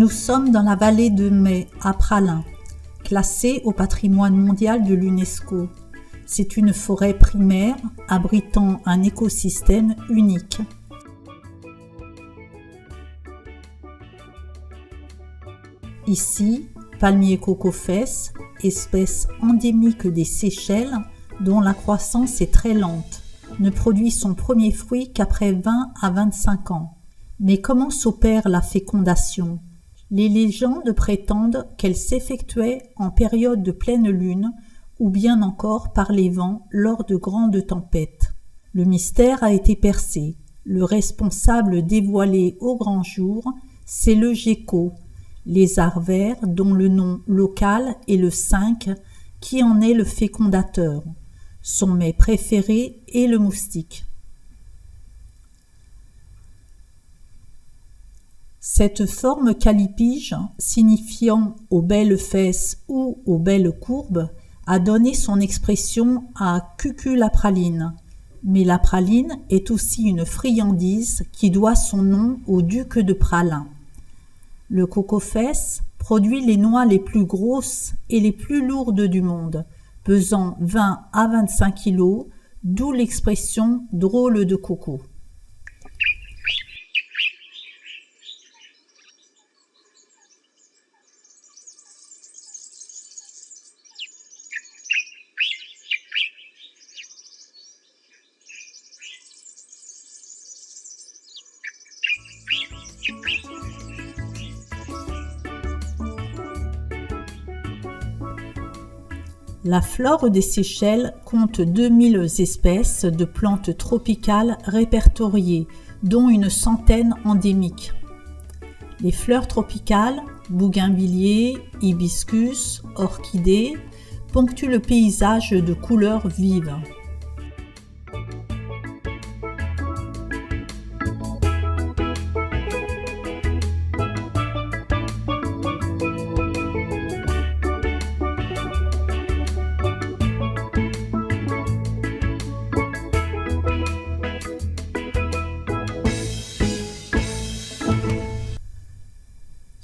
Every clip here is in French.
Nous sommes dans la vallée de Mai, à Praslin, classée au patrimoine mondial de l'UNESCO. C'est une forêt primaire abritant un écosystème unique. Ici, palmier cocofès, espèce endémique des Seychelles, dont la croissance est très lente, ne produit son premier fruit qu'après 20 à 25 ans. Mais comment s'opère la fécondation ? Les légendes prétendent qu'elle s'effectuait en période de pleine lune ou bien encore par les vents lors de grandes tempêtes. Le mystère a été percé. Le responsable dévoilé au grand jour, c'est le gecko, lézard vert dont le nom local est le 5, qui en est le fécondateur. Son mets préféré est le moustique. Cette forme callipyge, signifiant aux belles fesses ou aux belles courbes, a donné son expression à cuculapraline. Mais la praline est aussi une friandise qui doit son nom au duc de Praslin. Le cocofès produit les noix les plus grosses et les plus lourdes du monde, pesant 20 à 25 kg, d'où l'expression « drôle de coco ». La flore des Seychelles compte 2000 espèces de plantes tropicales répertoriées, dont une centaine endémiques. Les fleurs tropicales, bougainvilliers, hibiscus, orchidées, ponctuent le paysage de couleurs vives.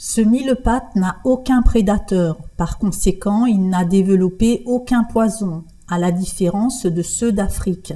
Ce mille-pattes n'a aucun prédateur, par conséquent il n'a développé aucun poison, à la différence de ceux d'Afrique.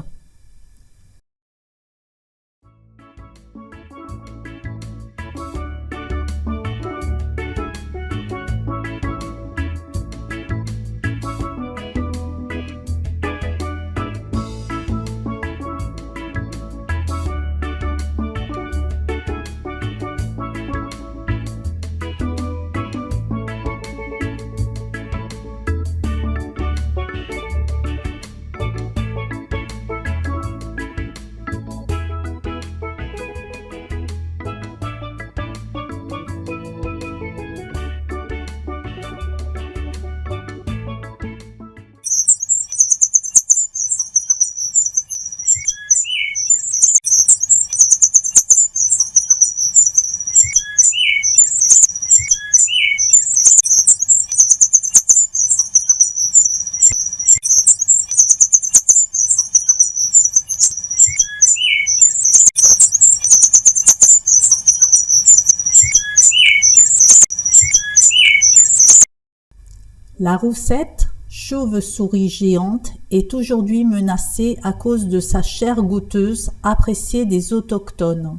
La roussette, chauve-souris géante, est aujourd'hui menacée à cause de sa chair goûteuse appréciée des autochtones.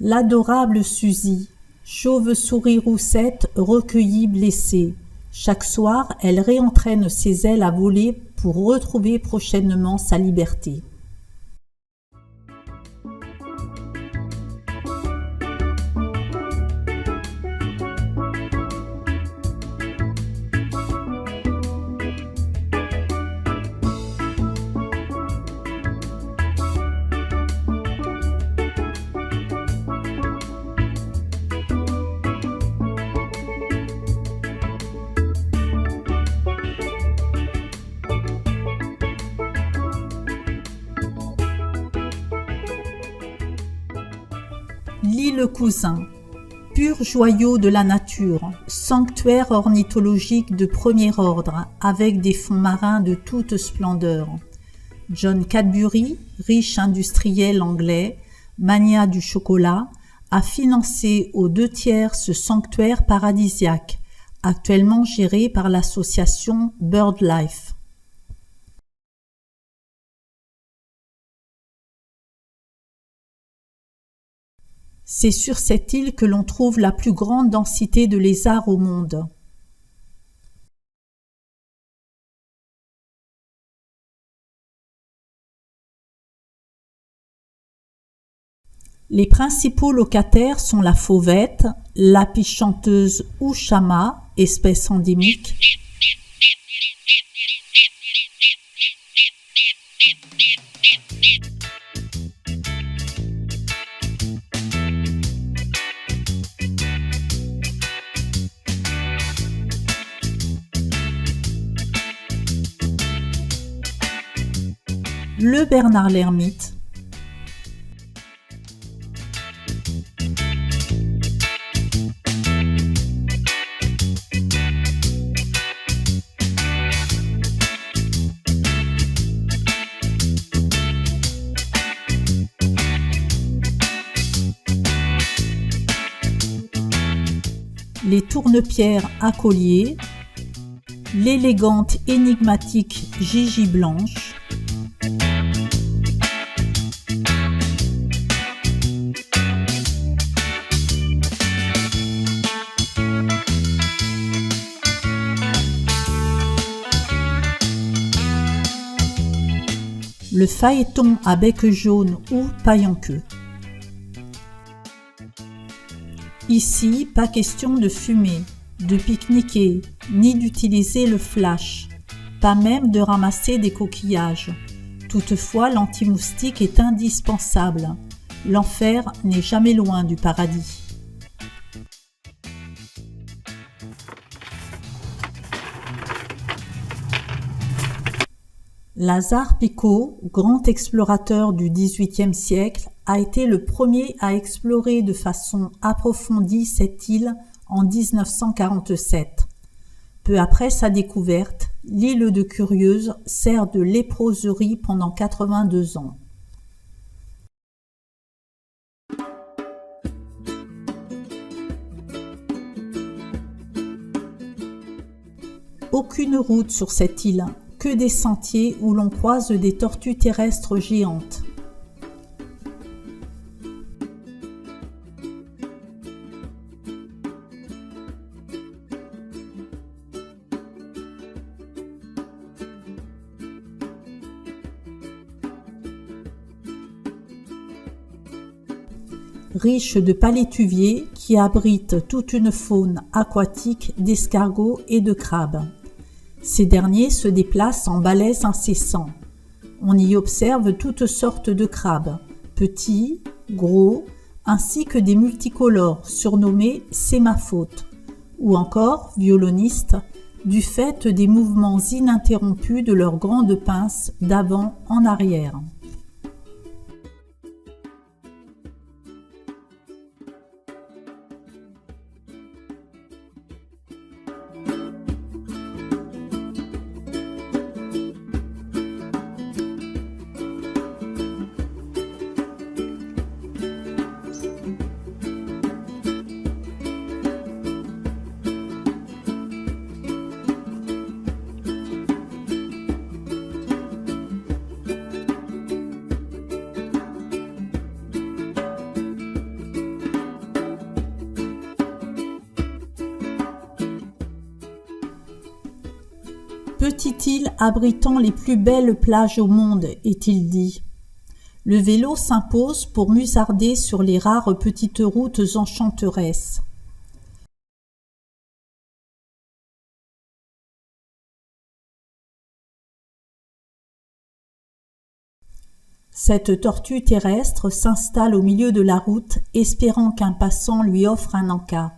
L'adorable Suzy, chauve-souris roussette recueillie blessée. Chaque soir, elle réentraîne ses ailes à voler pour retrouver prochainement sa liberté. Lis le cousin. Pur joyau de la nature, sanctuaire ornithologique de premier ordre, avec des fonds marins de toute splendeur. John Cadbury, riche industriel anglais, magnat du chocolat, a financé aux 2/3 ce sanctuaire paradisiaque, actuellement géré par l'association BirdLife. C'est sur cette île que l'on trouve la plus grande densité de lézards au monde. Les principaux locataires sont la fauvette, l'apis chanteuse ou chama, espèce endémique, le bernard l'ermite, les tournepierres à collier, l'élégante énigmatique Gigi blanche, le phaéton à bec jaune ou paille en queue. Ici, pas question de fumer, de pique-niquer, ni d'utiliser le flash, pas même de ramasser des coquillages. Toutefois, l'anti-moustique est indispensable. L'enfer n'est jamais loin du paradis. Lazare Picot, grand explorateur du XVIIIe siècle, a été le premier à explorer de façon approfondie cette île en 1947. Peu après sa découverte, l'île de Curieuse sert de léproserie pendant 82 ans. Aucune route sur cette île, que des sentiers où l'on croise des tortues terrestres géantes. Riche de palétuviers qui abritent toute une faune aquatique d'escargots et de crabes. Ces derniers se déplacent en balais incessants. On y observe toutes sortes de crabes, petits, gros, ainsi que des multicolores surnommés sémaphôtes, ou encore violonistes, du fait des mouvements ininterrompus de leurs grandes pinces d'avant en arrière. Petite île abritant les plus belles plages au monde, est-il dit. Le vélo s'impose pour musarder sur les rares petites routes enchanteresses. Cette tortue terrestre s'installe au milieu de la route, espérant qu'un passant lui offre un encas.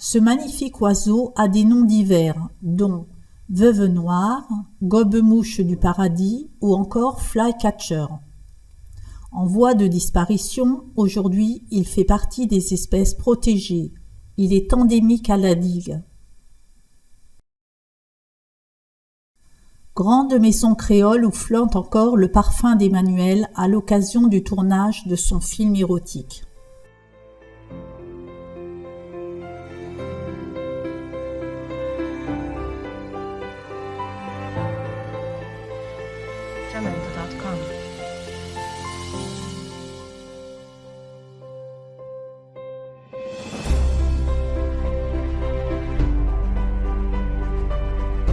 Ce magnifique oiseau a des noms divers, dont veuve noire, gobe-mouche du paradis ou encore flycatcher. En voie de disparition, aujourd'hui, il fait partie des espèces protégées. Il est endémique à la digue. Grande maison créole où flotte encore le parfum d'Emmanuel à l'occasion du tournage de son film érotique. Jamendo.com.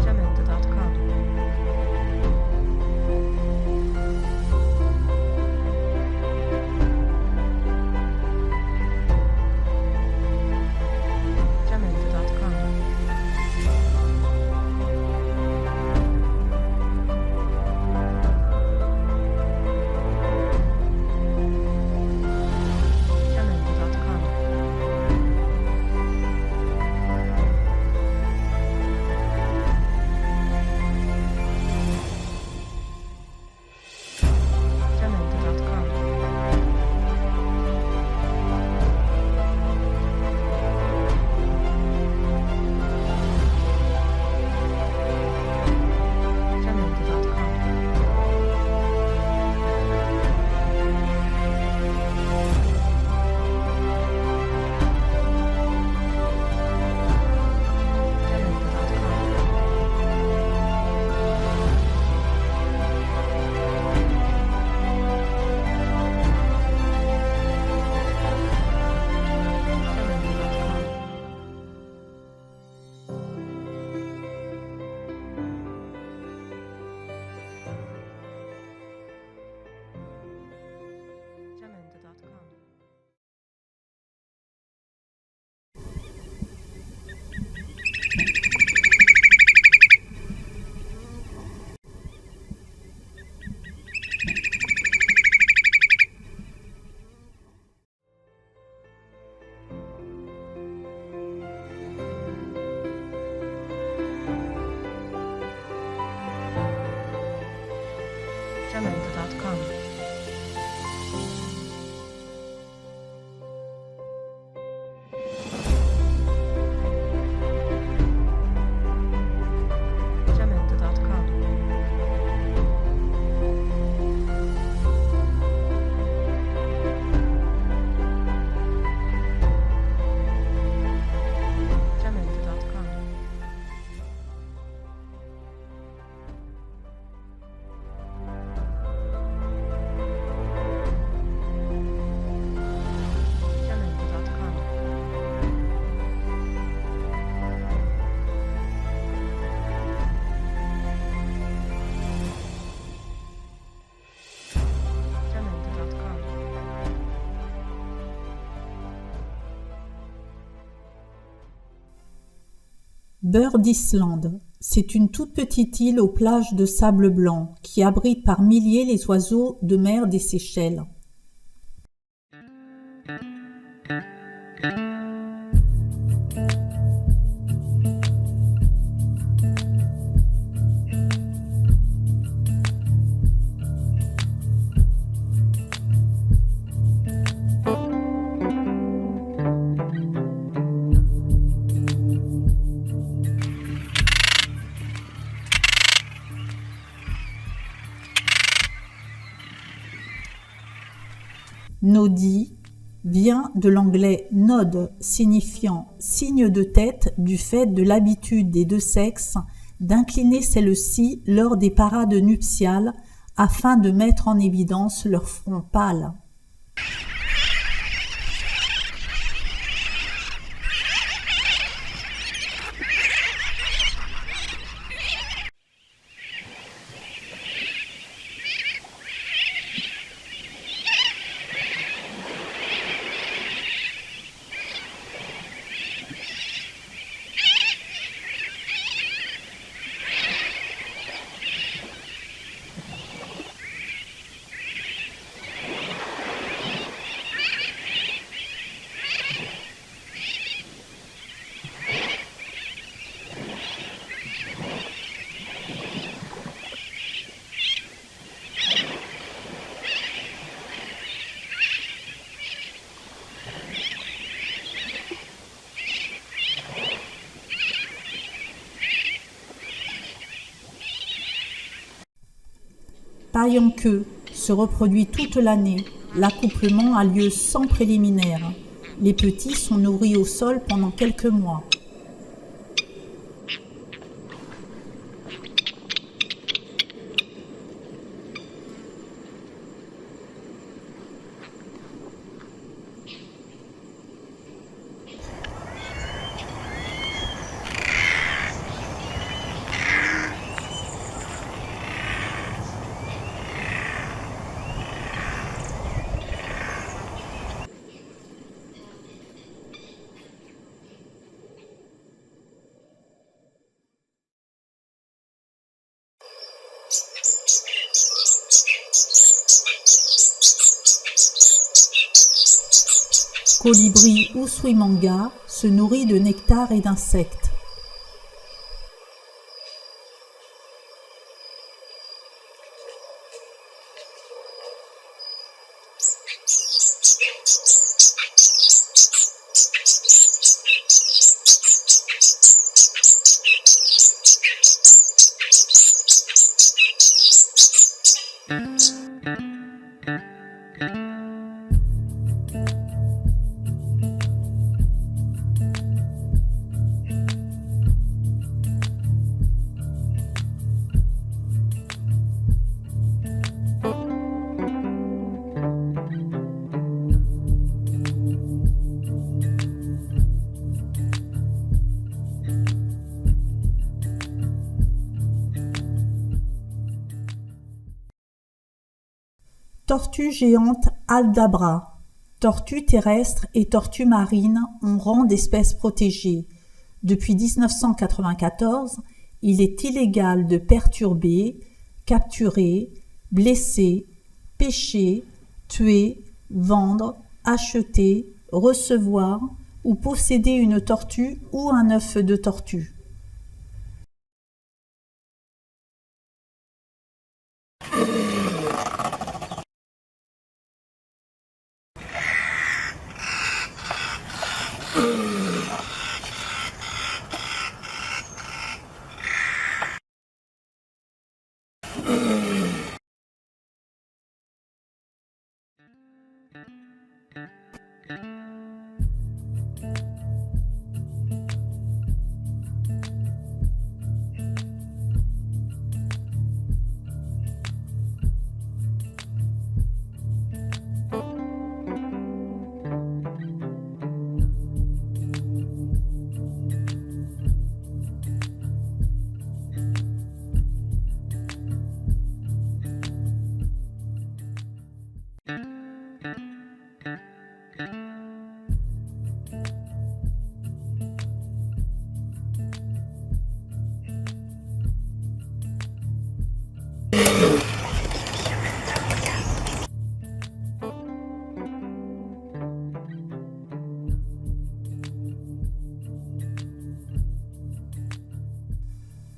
Jamendo.com. Jamendo.com. Jamendo.com. Jamendo.com. Jamendo.com. Jamendo.com. Bird Island, c'est une toute petite île aux plages de sable blanc qui abrite par milliers les oiseaux de mer des Seychelles. Nodi vient de l'anglais nod signifiant signe de tête du fait de l'habitude des deux sexes d'incliner celle-ci lors des parades nuptiales afin de mettre en évidence leur front pâle. Paille en queue se reproduit toute l'année. L'accouplement a lieu sans préliminaire. Les petits sont nourris au sol pendant quelques mois. Colibri Usui-manga se nourrit de nectar et d'insectes. Tortue géante Aldabra. Tortue terrestre et tortue marine ont rang d'espèces protégées. Depuis 1994, il est illégal de perturber, capturer, blesser, pêcher, tuer, vendre, acheter, recevoir ou posséder une tortue ou un œuf de tortue.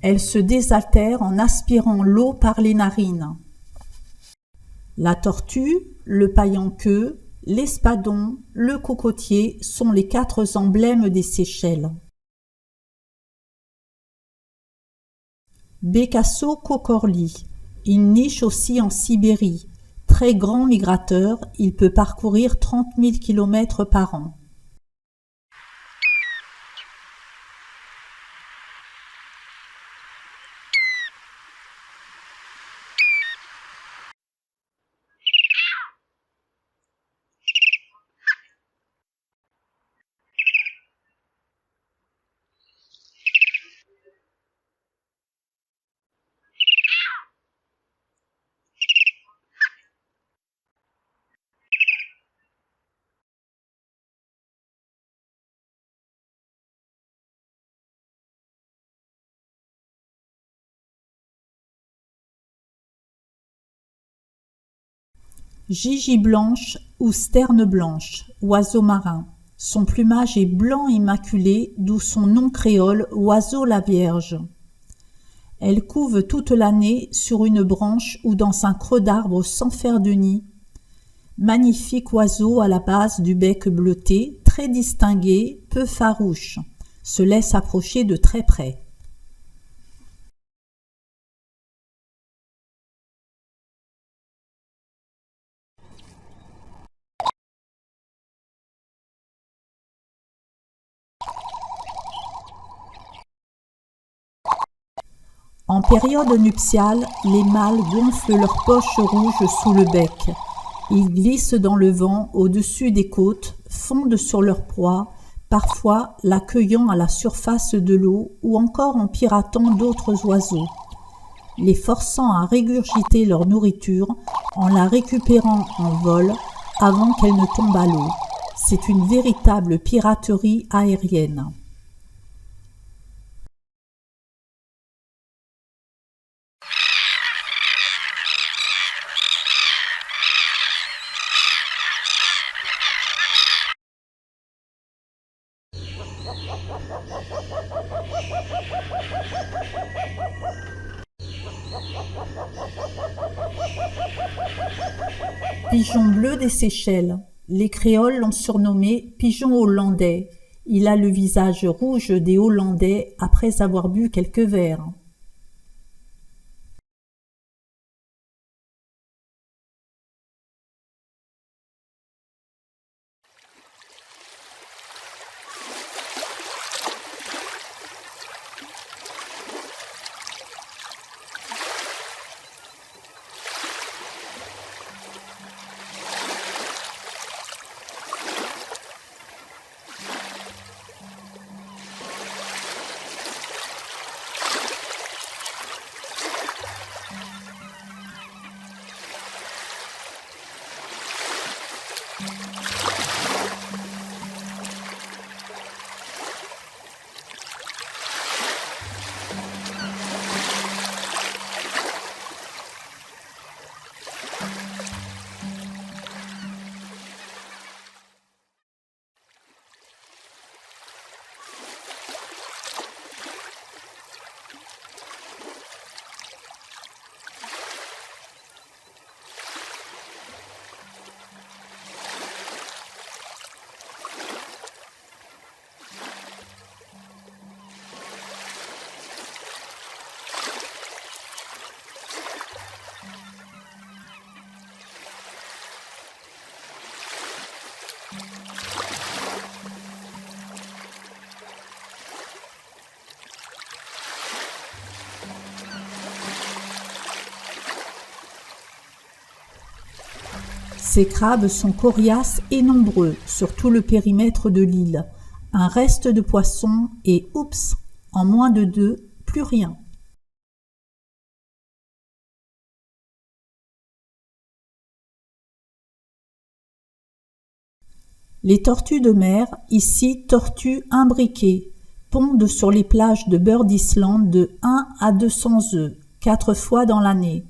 Elle se désaltère en aspirant l'eau par les narines. La tortue, le paille en queue, l'espadon, le cocotier sont les 4 emblèmes des Seychelles. Bécasso cocorli. Il niche aussi en Sibérie. Très grand migrateur, il peut parcourir 30 000 km par an. Gigi blanche ou sterne blanche, oiseau marin. Son plumage est blanc immaculé, d'où son nom créole, oiseau la Vierge. Elle couve toute l'année sur une branche ou dans un creux d'arbre sans faire de nid. Magnifique oiseau à la base du bec bleuté, très distingué, peu farouche, se laisse approcher de très près. En période nuptiale, les mâles gonflent leurs poches rouges sous le bec. Ils glissent dans le vent au-dessus des côtes, fondent sur leur proie, parfois l'accueillant à la surface de l'eau ou encore en piratant d'autres oiseaux, les forçant à régurgiter leur nourriture en la récupérant en vol avant qu'elle ne tombe à l'eau. C'est une véritable piraterie aérienne. Pigeon bleu des Seychelles. Les créoles l'ont surnommé pigeon hollandais. Il a le visage rouge des Hollandais après avoir bu quelques verres. Ces crabes sont coriaces et nombreux sur tout le périmètre de l'île. Un reste de poisson et oups, en moins de 2, plus rien. Les tortues de mer, ici tortues imbriquées, pondent sur les plages de Bird Island de 1 à 200 œufs, 4 fois dans l'année.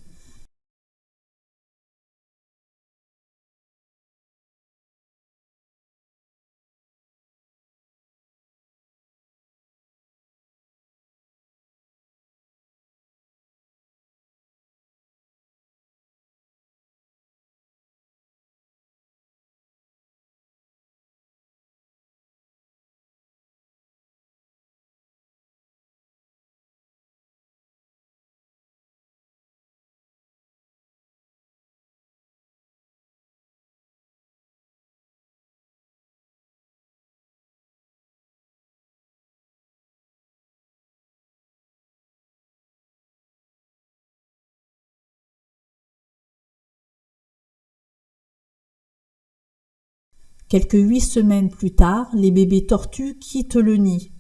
Quelques 8 semaines plus tard, les bébés tortues quittent le nid.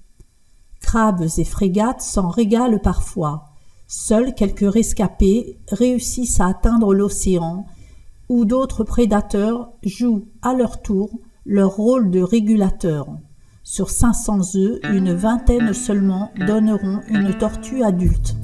Crabes et frégates s'en régalent parfois. Seuls quelques rescapés réussissent à atteindre l'océan, où d'autres prédateurs jouent à leur tour leur rôle de régulateur. Sur 500 œufs, une vingtaine seulement donneront une tortue adulte.